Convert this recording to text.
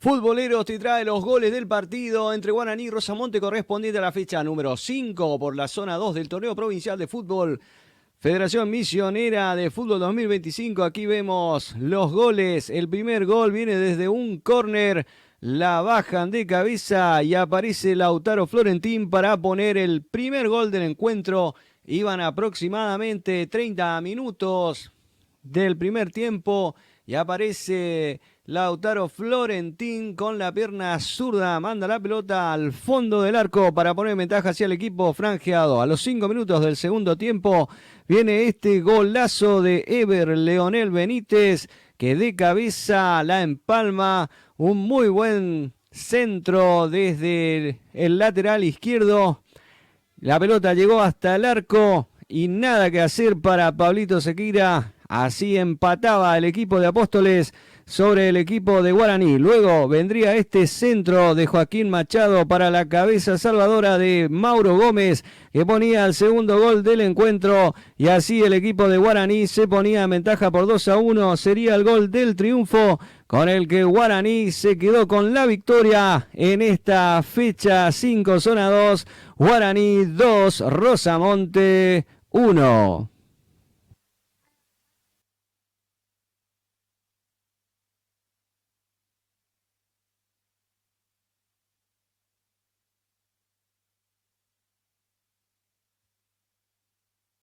Futboleros te trae los goles del partido entre Guaraní y Rosamonte correspondiente a la fecha número 5 por la zona 2 del torneo provincial de fútbol. Federación Misionera de Fútbol 2025. Aquí vemos los goles. El primer gol viene desde un córner. La bajan de cabeza y aparece Lautaro Florentín para poner el primer gol del encuentro. Iban aproximadamente 30 minutos del primer tiempo y aparece Lautaro Florentín con la pierna zurda, manda la pelota al fondo del arco para poner ventaja hacia el equipo franjeado. A los 5 minutos del segundo tiempo viene este golazo de Ever Leonel Benítez, que de cabeza la empalma. Un muy buen centro desde el lateral izquierdo. La pelota llegó hasta el arco y nada que hacer para Pablito Sequeira. Así empataba el equipo de Apóstoles sobre el equipo de Guaraní. Luego vendría este centro de Joaquín Machado para la cabeza salvadora de Mauro Gómez, que ponía el segundo gol del encuentro. Y así el equipo de Guaraní se ponía en ventaja por 2-1. Sería el gol del triunfo con el que Guaraní se quedó con la victoria en esta fecha 5 zona 2. Guaraní 2, Rosamonte 1.